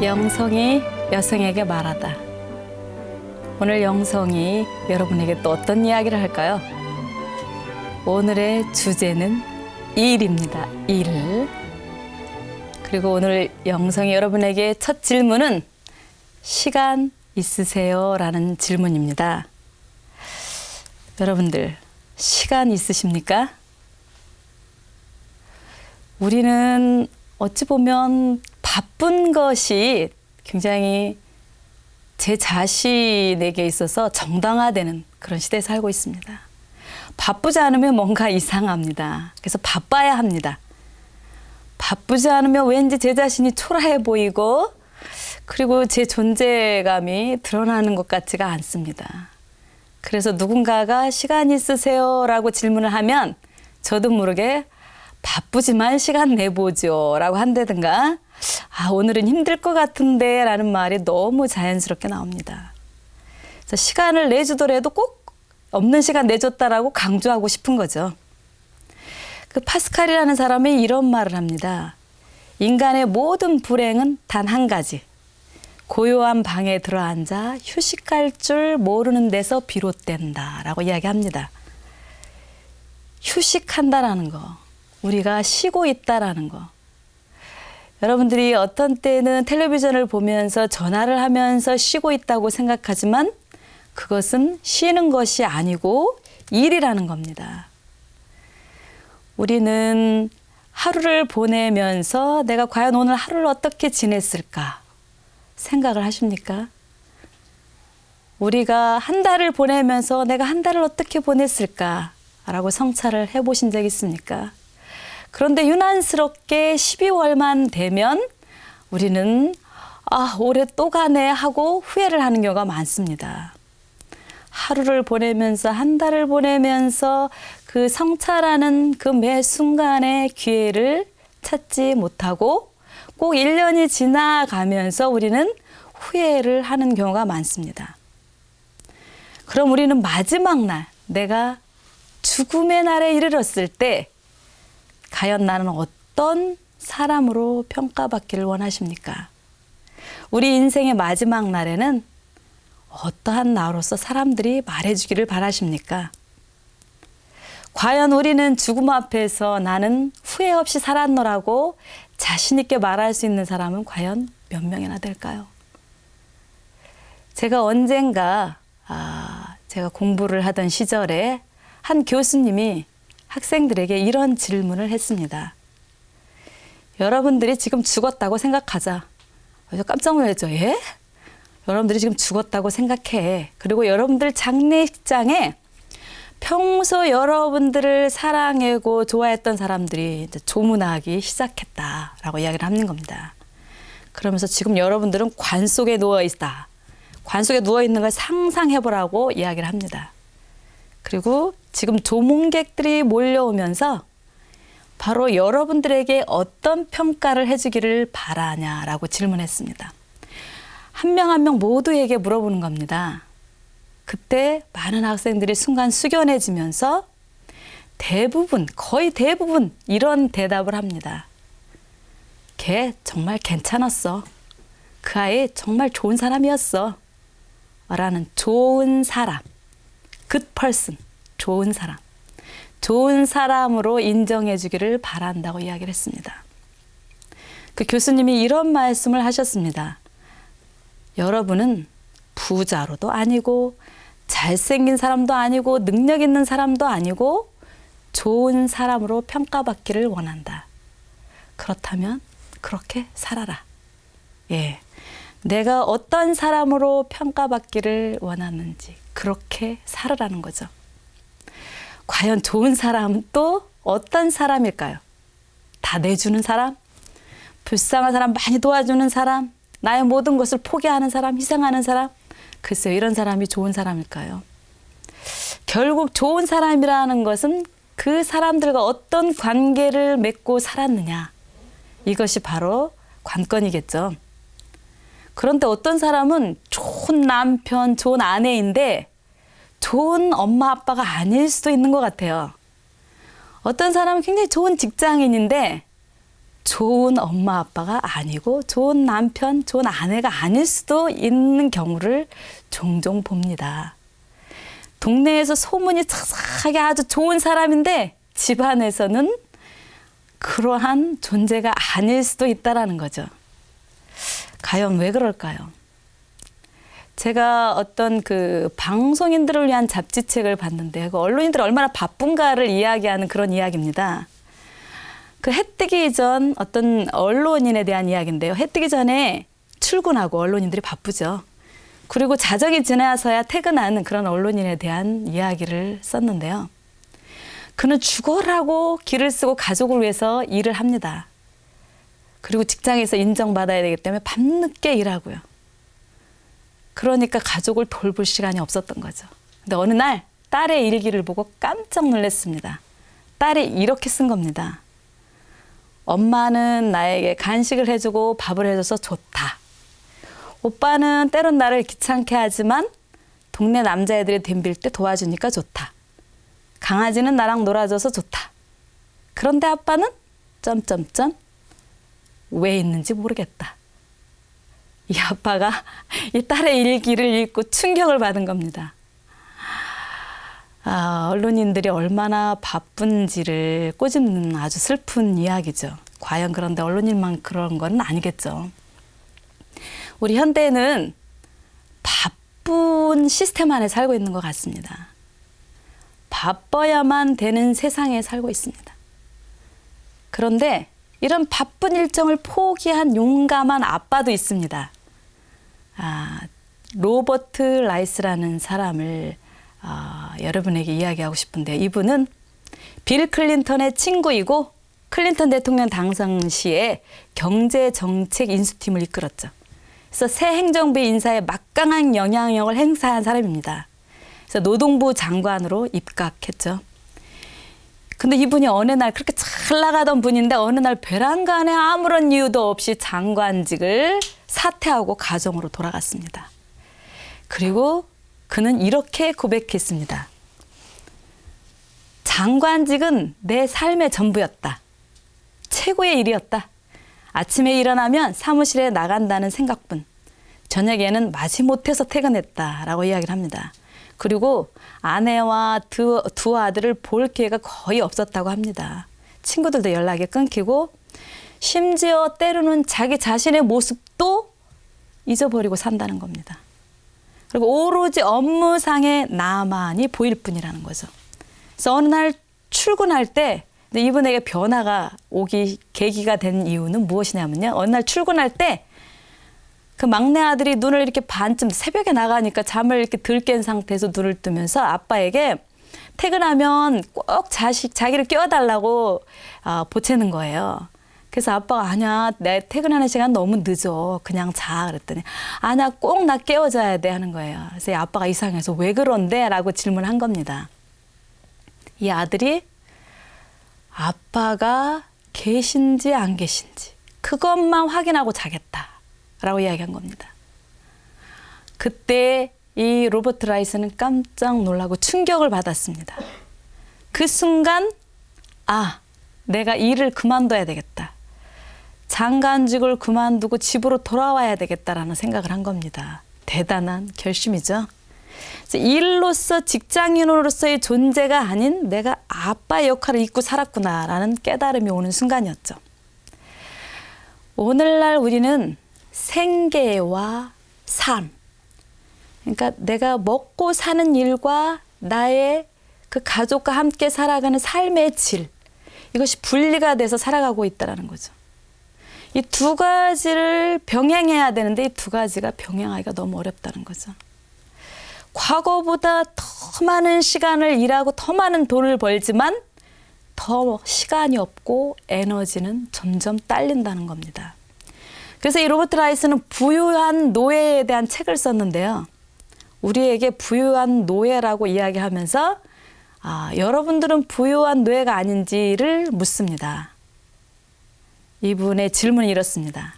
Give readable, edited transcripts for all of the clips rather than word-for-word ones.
영성이 여성에게 말하다. 오늘 영성이 여러분에게 또 어떤 이야기를 할까요? 오늘의 주제는 일입니다. 일. 그리고 오늘 영성이 여러분에게 첫 질문은 시간 있으세요? 라는 질문입니다. 여러분들, 시간 있으십니까? 우리는 어찌 보면 바쁜 것이 굉장히 제 자신에게 있어서 정당화되는 그런 시대에 살고 있습니다. 바쁘지 않으면 뭔가 이상합니다. 그래서 바빠야 합니다. 바쁘지 않으면 왠지 제 자신이 초라해 보이고 그리고 제 존재감이 드러나는 것 같지가 않습니다. 그래서 누군가가 시간 있으세요? 라고 질문을 하면 저도 모르게 바쁘지만 시간 내보죠 라고 한다든가 오늘은 힘들 것 같은데 라는 말이 너무 자연스럽게 나옵니다. 그래서 시간을 내주더라도 꼭 없는 시간 내줬다라고 강조하고 싶은 거죠. 그 파스칼이라는 사람이 이런 말을 합니다. 인간의 모든 불행은 단 한 가지. 고요한 방에 들어앉아 휴식할 줄 모르는 데서 비롯된다 라고 이야기합니다. 휴식한다라는 거. 우리가 쉬고 있다라는 거. 여러분들이 어떤 때는 텔레비전을 보면서 전화를 하면서 쉬고 있다고 생각하지만 그것은 쉬는 것이 아니고 일이라는 겁니다. 우리는 하루를 보내면서 내가 과연 오늘 하루를 어떻게 지냈을까 생각을 하십니까? 우리가 한 달을 보내면서 내가 한 달을 어떻게 보냈을까라고 성찰을 해보신 적 있습니까? 그런데 유난스럽게 12월만 되면 우리는 올해 또 가네 하고 후회를 하는 경우가 많습니다. 하루를 보내면서 한 달을 보내면서 그 성찰하는 그 매 순간의 기회를 찾지 못하고 꼭 1년이 지나가면서 우리는 후회를 하는 경우가 많습니다. 그럼 우리는 마지막 날, 내가 죽음의 날에 이르렀을 때 과연 나는 어떤 사람으로 평가받기를 원하십니까? 우리 인생의 마지막 날에는 어떠한 나로서 사람들이 말해주기를 바라십니까? 과연 우리는 죽음 앞에서 나는 후회 없이 살았노라고 자신 있게 말할 수 있는 사람은 과연 몇 명이나 될까요? 제가 언젠가 제가 공부를 하던 시절에 한 교수님이 학생들에게 이런 질문을 했습니다. 여러분들이 지금 죽었다고 생각하자. 깜짝 놀랐죠. 예? 여러분들이 지금 죽었다고 생각해. 그리고 여러분들 장례식장에 평소 여러분들을 사랑하고 좋아했던 사람들이 이제 조문하기 시작했다라고 이야기를 하는 겁니다. 그러면서 지금 여러분들은 관 속에 누워 있다. 관 속에 누워 있는 걸 상상해보라고 이야기를 합니다. 그리고 지금 조문객들이 몰려오면서 바로 여러분들에게 어떤 평가를 해주기를 바라냐라고 질문했습니다. 한 명 한 명 모두에게 물어보는 겁니다. 그때 많은 학생들이 순간 숙연해지면서 거의 대부분 이런 대답을 합니다. 걔 정말 괜찮았어. 그 아이 정말 좋은 사람이었어. 라는 좋은 사람. good person, 좋은 사람. 좋은 사람으로 인정해 주기를 바란다고 이야기를 했습니다. 그 교수님이 이런 말씀을 하셨습니다. 여러분은 부자로도 아니고 잘생긴 사람도 아니고 능력 있는 사람도 아니고 좋은 사람으로 평가받기를 원한다. 그렇다면 그렇게 살아라. 예, 내가 어떤 사람으로 평가받기를 원하는지 그렇게 살아라는 거죠. 과연 좋은 사람은 또 어떤 사람일까요? 다 내주는 사람? 불쌍한 사람, 많이 도와주는 사람? 나의 모든 것을 포기하는 사람, 희생하는 사람? 글쎄요, 이런 사람이 좋은 사람일까요? 결국 좋은 사람이라는 것은 그 사람들과 어떤 관계를 맺고 살았느냐. 이것이 바로 관건이겠죠. 그런데 어떤 사람은 좋은 남편, 좋은 아내인데 좋은 엄마, 아빠가 아닐 수도 있는 것 같아요. 어떤 사람은 굉장히 좋은 직장인인데 좋은 엄마 아빠가 아니고 좋은 남편, 좋은 아내가 아닐 수도 있는 경우를 종종 봅니다. 동네에서 소문이 착착하게 아주 좋은 사람인데 집안에서는 그러한 존재가 아닐 수도 있다라는 거죠. 과연 왜 그럴까요? 제가 어떤 그 방송인들을 위한 잡지책을 봤는데 그 언론인들이 얼마나 바쁜가를 이야기하는 그런 이야기입니다. 그 해 뜨기 전 어떤 언론인에 대한 이야기인데요. 해 뜨기 전에 출근하고 언론인들이 바쁘죠. 그리고 자정이 지나서야 퇴근하는 그런 언론인에 대한 이야기를 썼는데요. 그는 죽어라고 길을 쓰고 가족을 위해서 일을 합니다. 그리고 직장에서 인정받아야 되기 때문에 밤늦게 일하고요. 그러니까 가족을 돌볼 시간이 없었던 거죠. 근데 어느 날 딸의 일기를 보고 깜짝 놀랐습니다. 딸이 이렇게 쓴 겁니다. 엄마는 나에게 간식을 해주고 밥을 해줘서 좋다. 오빠는 때론 나를 귀찮게 하지만 동네 남자애들이 덤빌 때 도와주니까 좋다. 강아지는 나랑 놀아줘서 좋다. 그런데 아빠는 점점점 왜 있는지 모르겠다. 이 아빠가 이 딸의 일기를 읽고 충격을 받은 겁니다. 언론인들이 얼마나 바쁜지를 꼬집는 아주 슬픈 이야기죠. 과연 그런데 언론인만 그런 건 아니겠죠. 우리 현대는 바쁜 시스템 안에 살고 있는 것 같습니다. 바빠야만 되는 세상에 살고 있습니다. 그런데 이런 바쁜 일정을 포기한 용감한 아빠도 있습니다. 로버트 라이스라는 사람을 여러분에게 이야기하고 싶은데요. 이분은 빌 클린턴의 친구이고 클린턴 대통령 당선 시에 경제정책 인수팀을 이끌었죠. 그래서 새 행정부 인사에 막강한 영향력을 행사한 사람입니다. 그래서 노동부 장관으로 입각했죠. 근데 이분이 어느 날 그렇게 잘 나가던 분인데 어느 날 베란간에 아무런 이유도 없이 장관직을 사퇴하고 가정으로 돌아갔습니다. 그리고 그는 이렇게 고백했습니다. 장관직은 내 삶의 전부였다. 최고의 일이었다. 아침에 일어나면 사무실에 나간다는 생각뿐. 저녁에는 마지못해서 퇴근했다라고 이야기를 합니다. 그리고 아내와 두 아들을 볼 기회가 거의 없었다고 합니다. 친구들도 연락이 끊기고 심지어 때로는 자기 자신의 모습도 잊어버리고 산다는 겁니다. 그리고 오로지 업무상의 나만이 보일 뿐이라는 거죠. 그래서 어느 날 출근할 때 이분에게 변화가 오기 계기가 된 이유는 무엇이냐면요. 어느 날 출근할 때 그 막내 아들이 눈을 이렇게 반쯤 새벽에 나가니까 잠을 이렇게 덜 깬 상태에서 눈을 뜨면서 아빠에게 퇴근하면 꼭 자기를 깨워달라고 보채는 거예요. 그래서 아빠가 아니야, 내 퇴근하는 시간 너무 늦어. 그냥 자. 그랬더니 아니야, 꼭 나 깨워줘야 돼 하는 거예요. 그래서 아빠가 이상해서 왜 그런데? 라고 질문한 겁니다. 이 아들이 아빠가 계신지 안 계신지 그것만 확인하고 자겠다. 라고 이야기한 겁니다. 그때 이 로버트 라이스는 깜짝 놀라고 충격을 받았습니다. 그 순간 내가 일을 그만둬야 되겠다. 장관직을 그만두고 집으로 돌아와야 되겠다라는 생각을 한 겁니다. 대단한 결심이죠. 일로서 직장인으로서의 존재가 아닌 내가 아빠의 역할을 잊고 살았구나라는 깨달음이 오는 순간이었죠. 오늘날 우리는 생계와 삶, 그러니까 내가 먹고 사는 일과 나의 그 가족과 함께 살아가는 삶의 질, 이것이 분리가 돼서 살아가고 있다는 거죠. 이 두 가지를 병행해야 되는데 이 두 가지가 병행하기가 너무 어렵다는 거죠. 과거보다 더 많은 시간을 일하고 더 많은 돈을 벌지만 더 시간이 없고 에너지는 점점 딸린다는 겁니다. 그래서 이 로버트 라이스는 부유한 노예에 대한 책을 썼는데요. 우리에게 부유한 노예라고 이야기하면서 여러분들은 부유한 노예가 아닌지를 묻습니다. 이분의 질문이 이렇습니다.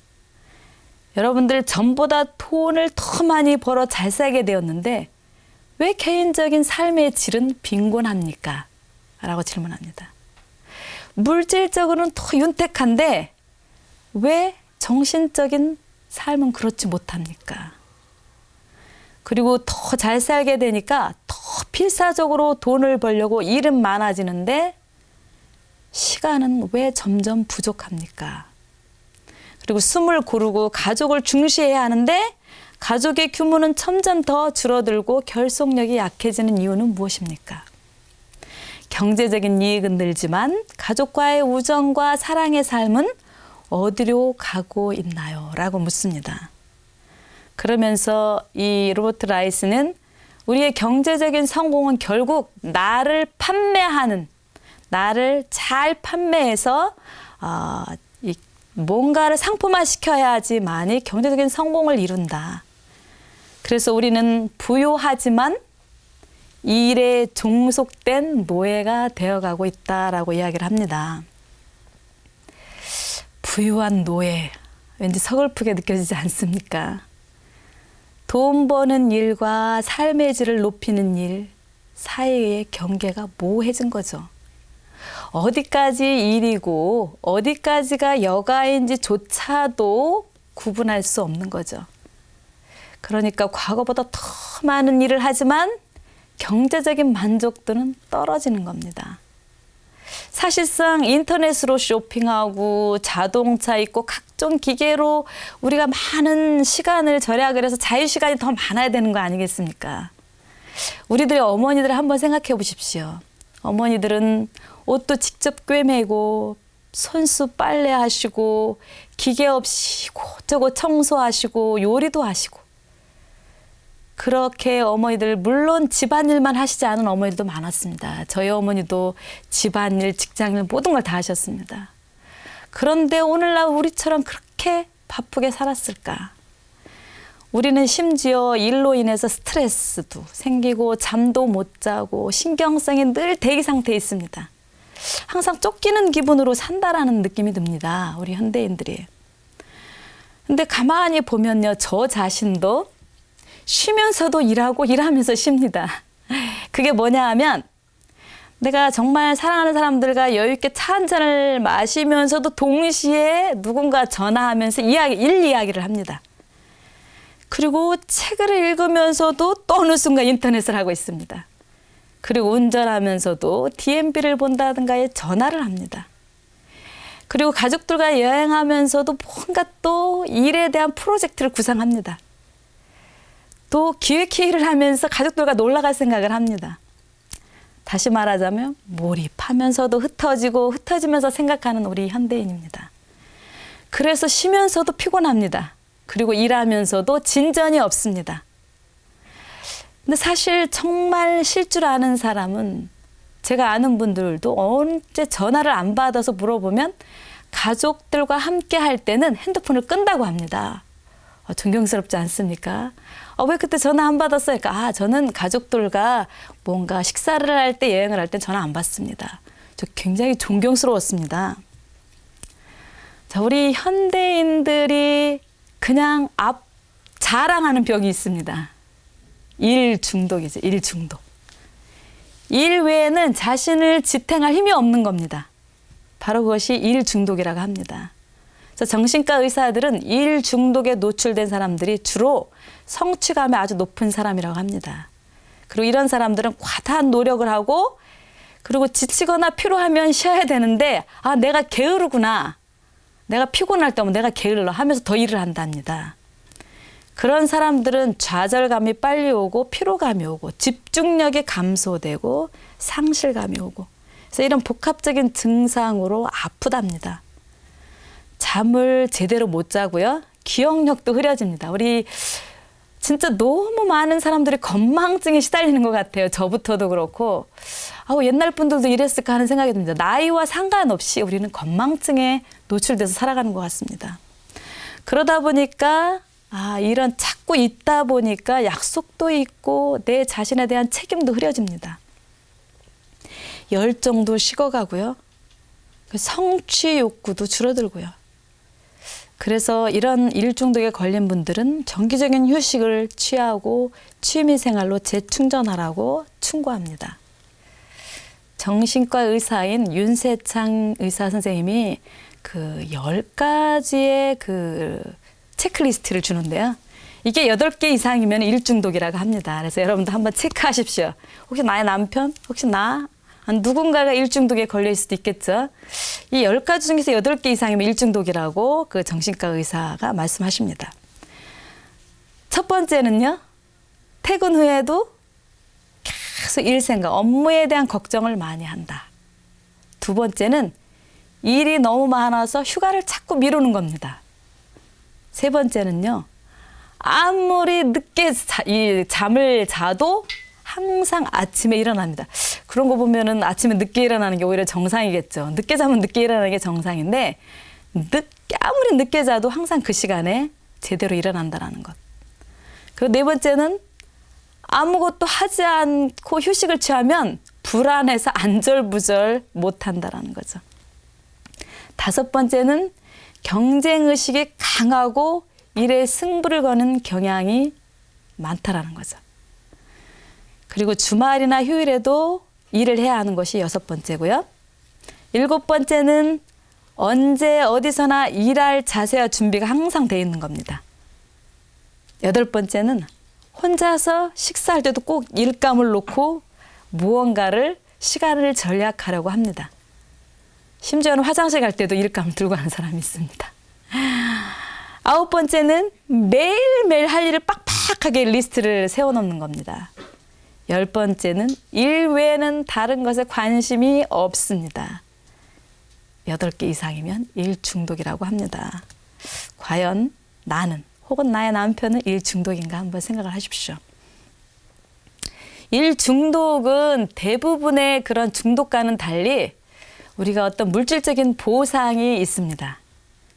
여러분들 전보다 돈을 더 많이 벌어 잘 살게 되었는데 왜 개인적인 삶의 질은 빈곤합니까? 라고 질문합니다. 물질적으로는 더 윤택한데 왜 정신적인 삶은 그렇지 못합니까? 그리고 더 잘 살게 되니까 더 필사적으로 돈을 벌려고 일은 많아지는데 시간은 왜 점점 부족합니까? 그리고 숨을 고르고 가족을 중시해야 하는데 가족의 규모는 점점 더 줄어들고 결속력이 약해지는 이유는 무엇입니까? 경제적인 이익은 늘지만 가족과의 우정과 사랑의 삶은 어디로 가고 있나요? 라고 묻습니다. 그러면서 이 로버트 라이스는 우리의 경제적인 성공은 결국 나를 잘 판매해서 뭔가를 상품화시켜야지만이 경제적인 성공을 이룬다. 그래서 우리는 부유하지만 일에 종속된 노예가 되어가고 있다라고 이야기를 합니다. 부유한 노예, 왠지 서글프게 느껴지지 않습니까? 돈 버는 일과 삶의 질을 높이는 일 사이의 경계가 모호해진 거죠. 어디까지 일이고 어디까지가 여가인지조차도 구분할 수 없는 거죠. 그러니까 과거보다 더 많은 일을 하지만 경제적인 만족도는 떨어지는 겁니다. 사실상 인터넷으로 쇼핑하고 자동차 있고 각종 기계로 우리가 많은 시간을 절약을 해서 자유시간이 더 많아야 되는 거 아니겠습니까? 우리들의 어머니들 한번 생각해 보십시오. 어머니들은 옷도 직접 꿰매고 손수 빨래하시고 기계 없이 이곳저곳 청소하시고 요리도 하시고 그렇게 어머니들 물론 집안일만 하시지 않은 어머니도 많았습니다. 저희 어머니도 집안일, 직장일 모든 걸 다 하셨습니다. 그런데 오늘날 우리처럼 그렇게 바쁘게 살았을까? 우리는 심지어 일로 인해서 스트레스도 생기고 잠도 못 자고 신경성이 늘 대기 상태에 있습니다. 항상 쫓기는 기분으로 산다라는 느낌이 듭니다. 우리 현대인들이. 근데 가만히 보면요. 저 자신도 쉬면서도 일하고 일하면서 쉽니다. 그게 뭐냐 하면 내가 정말 사랑하는 사람들과 여유 있게 차 한 잔을 마시면서도 동시에 누군가 전화하면서 일 이야기를 합니다. 그리고 책을 읽으면서도 또 어느 순간 인터넷을 하고 있습니다. 그리고 운전하면서도 DMB를 본다든가 전화를 합니다. 그리고 가족들과 여행하면서도 뭔가 또 일에 대한 프로젝트를 구상합니다. 또 기획회의를 하면서 가족들과 놀러 갈 생각을 합니다. 다시 말하자면 몰입하면서도 흩어지면서 생각하는 우리 현대인입니다. 그래서 쉬면서도 피곤합니다. 그리고 일하면서도 진전이 없습니다. 근데 사실 정말 쉴 줄 아는 사람은 제가 아는 분들도 언제 전화를 안 받아서 물어보면 가족들과 함께 할 때는 핸드폰을 끈다고 합니다. 존경스럽지 않습니까? 왜 그때 전화 안 받았어요? 그러니까 저는 가족들과 뭔가 식사를 할 때 여행을 할 때 전화 안 받습니다. 저 굉장히 존경스러웠습니다. 자, 우리 현대인들이 그냥 자랑하는 병이 있습니다. 일 중독이죠. 일 중독. 일 외에는 자신을 지탱할 힘이 없는 겁니다. 바로 그것이 일 중독이라고 합니다. 그래서 정신과 의사들은 일 중독에 노출된 사람들이 주로 성취감이 아주 높은 사람이라고 합니다. 그리고 이런 사람들은 과다한 노력을 하고 그리고 지치거나 피로하면 쉬어야 되는데 내가 게으르구나. 내가 피곤할 때면 내가 게을러 하면서 더 일을 한답니다. 그런 사람들은 좌절감이 빨리 오고 피로감이 오고 집중력이 감소되고 상실감이 오고 그래서 이런 복합적인 증상으로 아프답니다. 잠을 제대로 못 자고요. 기억력도 흐려집니다. 우리 진짜 너무 많은 사람들이 건망증에 시달리는 것 같아요. 저부터도 그렇고 옛날 분들도 이랬을까 하는 생각이 듭니다. 나이와 상관없이 우리는 건망증에 노출돼서 살아가는 것 같습니다. 그러다 보니까 이런 자꾸 있다 보니까 약속도 있고 내 자신에 대한 책임도 흐려집니다. 열정도 식어가고요. 성취 욕구도 줄어들고요. 그래서 이런 일 중독에 걸린 분들은 정기적인 휴식을 취하고 취미생활로 재충전하라고 충고합니다. 정신과 의사인 윤세창 의사 선생님이 그 10가지의 그 체크리스트를 주는데요. 이게 8개 이상이면 일중독이라고 합니다. 그래서 여러분도 한번 체크하십시오. 혹시 나의 남편? 혹시 나? 누군가가 일중독에 걸릴 수도 있겠죠. 이 10가지 중에서 8개 이상이면 일중독이라고 그 정신과 의사가 말씀하십니다. 첫 번째는요. 퇴근 후에도 계속 일 생각, 업무에 대한 걱정을 많이 한다. 두 번째는 일이 너무 많아서 휴가를 자꾸 미루는 겁니다. 세 번째는요. 아무리 늦게 잠을 자도 항상 아침에 일어납니다. 그런 거 보면은 아침에 늦게 일어나는 게 오히려 정상이겠죠. 늦게 자면 늦게 일어나는 게 정상인데 아무리 늦게 자도 항상 그 시간에 제대로 일어난다는 것. 그리고 네 번째는 아무것도 하지 않고 휴식을 취하면 불안해서 안절부절 못한다라는 거죠. 다섯 번째는 경쟁의식이 강하고 일에 승부를 거는 경향이 많다라는 거죠. 그리고 주말이나 휴일에도 일을 해야 하는 것이 6번째고요. 7번째는 언제 어디서나 일할 자세와 준비가 항상 돼 있는 겁니다. 8번째는 혼자서 식사할 때도 꼭 일감을 놓고 무언가를 시간을 절약하려고 합니다. 심지어는 화장실 갈 때도 일감을 들고 가는 사람이 있습니다. 9번째는 매일매일 할 일을 빡빡하게 리스트를 세워놓는 겁니다. 10번째는 일 외에는 다른 것에 관심이 없습니다. 8개 이상이면 일 중독이라고 합니다. 과연 나는 혹은 나의 남편은 일 중독인가 한번 생각을 하십시오. 일 중독은 대부분의 그런 중독과는 달리 우리가 어떤 물질적인 보상이 있습니다.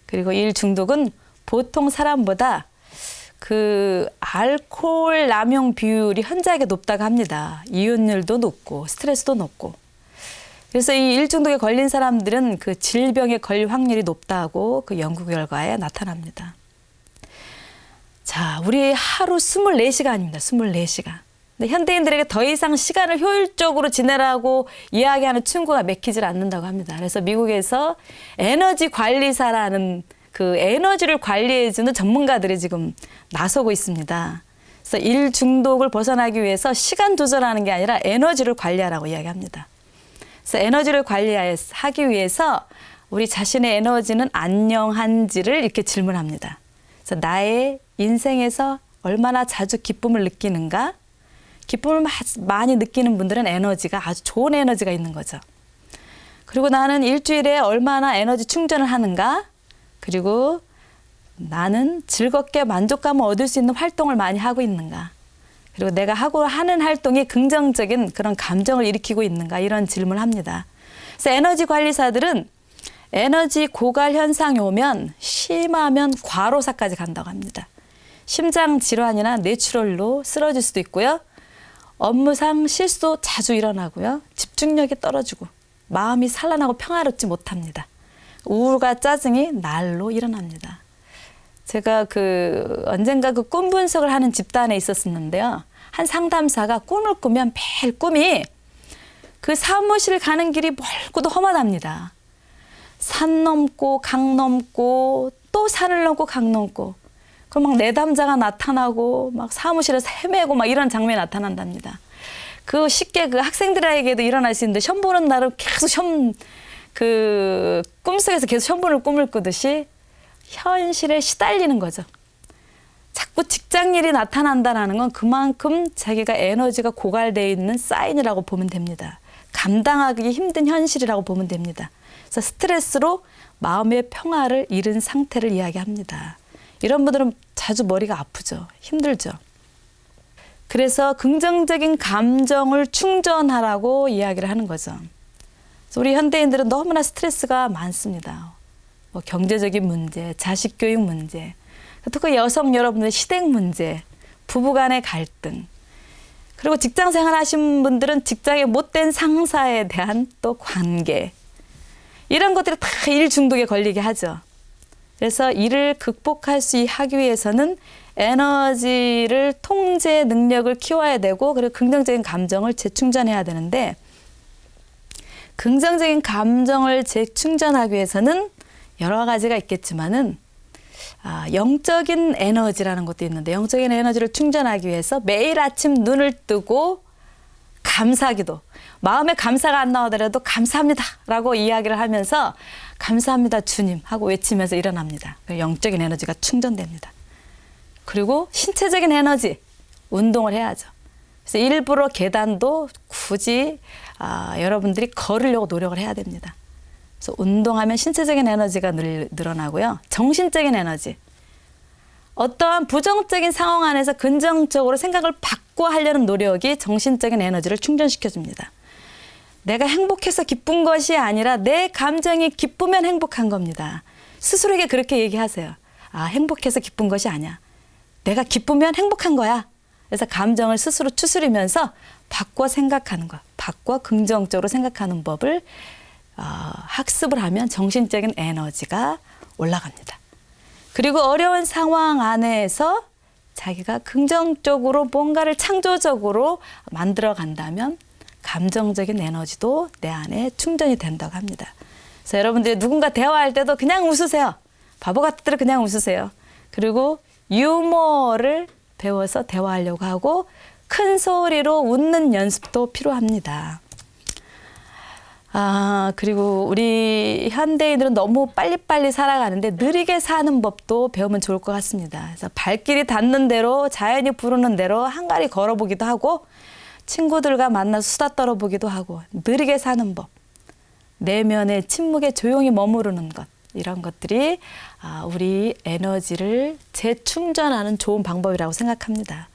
그리고 일 중독은 보통 사람보다 그 알코올 남용 비율이 현저하게 높다고 합니다. 이혼율도 높고 스트레스도 높고. 그래서 이 일 중독에 걸린 사람들은 그 질병에 걸릴 확률이 높다고 그 연구 결과에 나타납니다. 자, 우리 하루 24시간입니다. 24시간. 근데 현대인들에게 더 이상 시간을 효율적으로 지내라고 이야기하는 충고가 맥히질 않는다고 합니다. 그래서 미국에서 에너지 관리사라는 그 에너지를 관리해주는 전문가들이 지금 나서고 있습니다. 그래서 일 중독을 벗어나기 위해서 시간 조절하는 게 아니라 에너지를 관리하라고 이야기합니다. 그래서 에너지를 관리하기 위해서 우리 자신의 에너지는 안녕한지를 이렇게 질문합니다. 그래서 나의 인생에서 얼마나 자주 기쁨을 느끼는가? 기쁨을 많이 느끼는 분들은 에너지가 아주 좋은 에너지가 있는 거죠. 그리고 나는 일주일에 얼마나 에너지 충전을 하는가? 그리고 나는 즐겁게 만족감을 얻을 수 있는 활동을 많이 하고 있는가? 그리고 내가 하는 활동이 긍정적인 그런 감정을 일으키고 있는가? 이런 질문을 합니다. 그래서 에너지 관리사들은 에너지 고갈 현상이 오면 심하면 과로사까지 간다고 합니다. 심장 질환이나 뇌출혈로 쓰러질 수도 있고요. 업무상 실수도 자주 일어나고요. 집중력이 떨어지고 마음이 산란하고 평화롭지 못합니다. 우울과 짜증이 날로 일어납니다. 제가 언젠가 그 꿈 분석을 하는 집단에 있었는데요. 한 상담사가 꿈을 꾸면 매일 꿈이 그 사무실 가는 길이 멀고도 험하답니다. 산 넘고 강 넘고 또 산을 넘고 강 넘고 그럼 막 내담자가 나타나고 막 사무실에서 헤매고 막 이런 장면이 나타난답니다. 그 쉽게 그 학생들에게도 일어날 수 있는데 시험 보는 날은 계속 꿈속에서 계속 시험 보는 꿈을 꾸듯이 현실에 시달리는 거죠. 자꾸 직장 일이 나타난다는 건 그만큼 자기가 에너지가 고갈되어 있는 사인이라고 보면 됩니다. 감당하기 힘든 현실이라고 보면 됩니다. 그래서 스트레스로 마음의 평화를 잃은 상태를 이야기합니다. 이런 분들은 자주 머리가 아프죠. 힘들죠. 그래서 긍정적인 감정을 충전하라고 이야기를 하는 거죠. 그래서 우리 현대인들은 너무나 스트레스가 많습니다. 뭐 경제적인 문제, 자식 교육 문제, 특히 여성 여러분들의 시댁 문제, 부부간의 갈등, 그리고 직장 생활 하신 분들은 직장의 못된 상사에 대한 또 관계, 이런 것들이 다 일 중독에 걸리게 하죠. 그래서 이를 극복하기 위해서는 에너지를 통제 능력을 키워야 되고 그리고 긍정적인 감정을 재충전해야 되는데 긍정적인 감정을 재충전하기 위해서는 여러 가지가 있겠지만은 영적인 에너지라는 것도 있는데 영적인 에너지를 충전하기 위해서 매일 아침 눈을 뜨고 감사기도, 마음에 감사가 안 나오더라도 감사합니다라고 이야기를 하면서 감사합니다 주님 하고 외치면서 일어납니다. 영적인 에너지가 충전됩니다. 그리고 신체적인 에너지, 운동을 해야죠. 그래서 일부러 계단도 굳이 여러분들이 걸으려고 노력을 해야 됩니다. 그래서 운동하면 신체적인 에너지가 늘어나고요. 정신적인 에너지. 어떠한 부정적인 상황 안에서 긍정적으로 생각을 바꿔 하려는 노력이 정신적인 에너지를 충전시켜줍니다. 내가 행복해서 기쁜 것이 아니라 내 감정이 기쁘면 행복한 겁니다. 스스로에게 그렇게 얘기하세요. 행복해서 기쁜 것이 아니야. 내가 기쁘면 행복한 거야. 그래서 감정을 스스로 추스리면서 바꿔 생각하는 것, 바꿔 긍정적으로 생각하는 법을 학습을 하면 정신적인 에너지가 올라갑니다. 그리고 어려운 상황 안에서 자기가 긍정적으로 뭔가를 창조적으로 만들어 간다면 감정적인 에너지도 내 안에 충전이 된다고 합니다. 그래서 여러분들이 누군가 대화할 때도 그냥 웃으세요. 바보 같들 그냥 웃으세요. 그리고 유머를 배워서 대화하려고 하고 큰 소리로 웃는 연습도 필요합니다. 그리고 우리 현대인들은 너무 빨리빨리 살아가는데 느리게 사는 법도 배우면 좋을 것 같습니다. 그래서 발길이 닿는 대로 자연이 부르는 대로 한가리 걸어보기도 하고 친구들과 만나서 수다 떨어보기도 하고 느리게 사는 법, 내면의 침묵에 조용히 머무르는 것, 이런 것들이 우리 에너지를 재충전하는 좋은 방법이라고 생각합니다.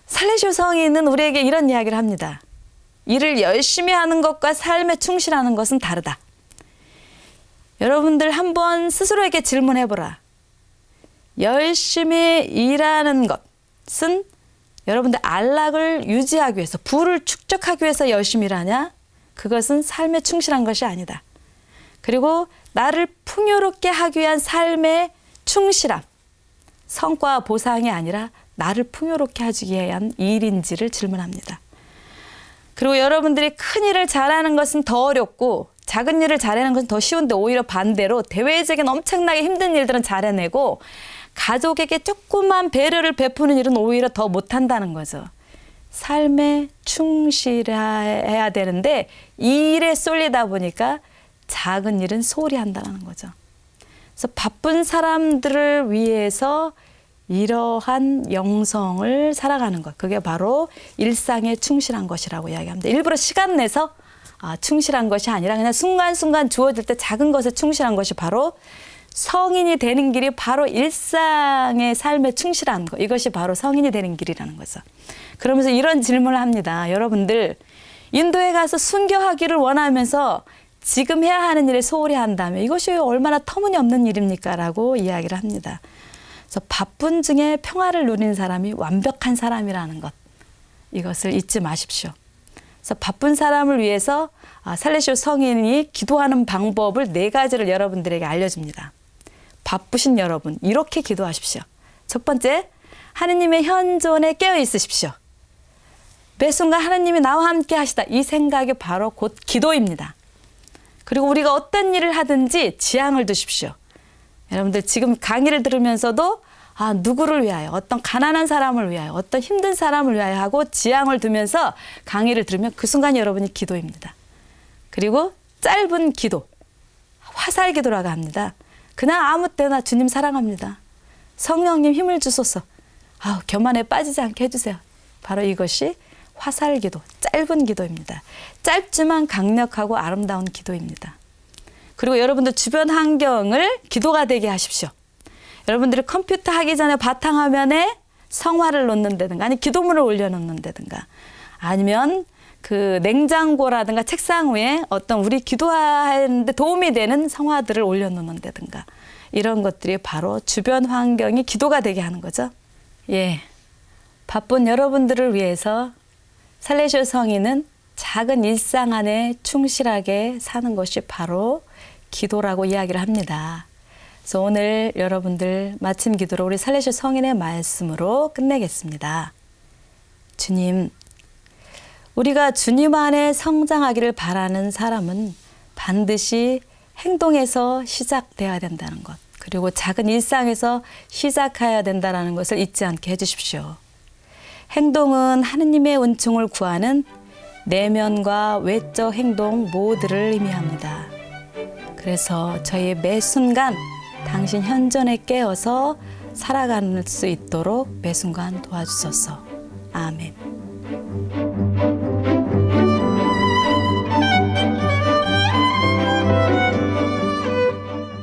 살레시오 성인은 우리에게 이런 이야기를 합니다. 일을 열심히 하는 것과 삶에 충실하는 것은 다르다. 여러분들 한번 스스로에게 질문해보라. 열심히 일하는 것은 여러분들 안락을 유지하기 위해서, 부를 축적하기 위해서 열심히 일하냐? 그것은 삶에 충실한 것이 아니다. 그리고 나를 풍요롭게 하기 위한 삶의 충실함, 성과 보상이 아니라 나를 풍요롭게 하기 위한 일인지를 질문합니다. 그리고 여러분들이 큰 일을 잘하는 것은 더 어렵고 작은 일을 잘하는 것은 더 쉬운데 오히려 반대로 대외적인 엄청나게 힘든 일들은 잘해내고 가족에게 조그만 배려를 베푸는 일은 오히려 더 못한다는 거죠. 삶에 충실해야 되는데 이 일에 쏠리다 보니까 작은 일은 소홀히 한다는 거죠. 그래서 바쁜 사람들을 위해서 이러한 영성을 살아가는 것, 그게 바로 일상에 충실한 것이라고 이야기합니다. 일부러 시간 내서 충실한 것이 아니라 그냥 순간순간 주어질 때 작은 것에 충실한 것이 바로 성인이 되는 길이 바로 일상의 삶에 충실한 것, 이것이 바로 성인이 되는 길이라는 거죠. 그러면서 이런 질문을 합니다. 여러분들 인도에 가서 순교하기를 원하면서 지금 해야 하는 일에 소홀히 한다면 이것이 얼마나 터무니없는 일입니까? 라고 이야기를 합니다. 그래서 바쁜 중에 평화를 누리는 사람이 완벽한 사람이라는 것, 이것을 잊지 마십시오. 그래서 바쁜 사람을 위해서 살레시오 성인이 기도하는 방법을 4가지를 여러분들에게 알려줍니다. 바쁘신 여러분, 이렇게 기도하십시오. 첫 번째, 하느님의 현존에 깨어 있으십시오. 매 순간 하느님이 나와 함께 하시다, 이 생각이 바로 곧 기도입니다. 그리고 우리가 어떤 일을 하든지 지향을 두십시오. 여러분들 지금 강의를 들으면서도 누구를 위하여, 어떤 가난한 사람을 위하여, 어떤 힘든 사람을 위하여 하고 지향을 두면서 강의를 들으면 그 순간 여러분이 기도입니다. 그리고 짧은 기도, 화살 기도라고 합니다. 그냥 아무 때나 주님 사랑합니다. 성령님 힘을 주소서. 교만에 빠지지 않게 해주세요. 바로 이것이 화살 기도, 짧은 기도입니다. 짧지만 강력하고 아름다운 기도입니다. 그리고 여러분들 주변 환경을 기도가 되게 하십시오. 여러분들이 컴퓨터 하기 전에 바탕화면에 성화를 놓는다든가, 아니 기도문을 올려놓는다든가, 아니면 그 냉장고라든가 책상 위에 어떤 우리 기도하는데 도움이 되는 성화들을 올려놓는다든가, 이런 것들이 바로 주변 환경이 기도가 되게 하는 거죠. 예, 바쁜 여러분들을 위해서 살레시오 성인은 작은 일상 안에 충실하게 사는 것이 바로 기도라고 이야기를 합니다. 그래서 오늘 여러분들 마침 기도로 우리 살레시오 성인의 말씀으로 끝내겠습니다. 주님, 우리가 주님 안에 성장하기를 바라는 사람은 반드시 행동에서 시작돼야 된다는 것, 그리고 작은 일상에서 시작해야 된다는 것을 잊지 않게 해주십시오. 행동은 하느님의 은총을 구하는 내면과 외적 행동 모두를 의미합니다. 그래서 저희 매 순간 당신 현존에 깨어서 살아갈 수 있도록 매 순간 도와주소서. 아멘.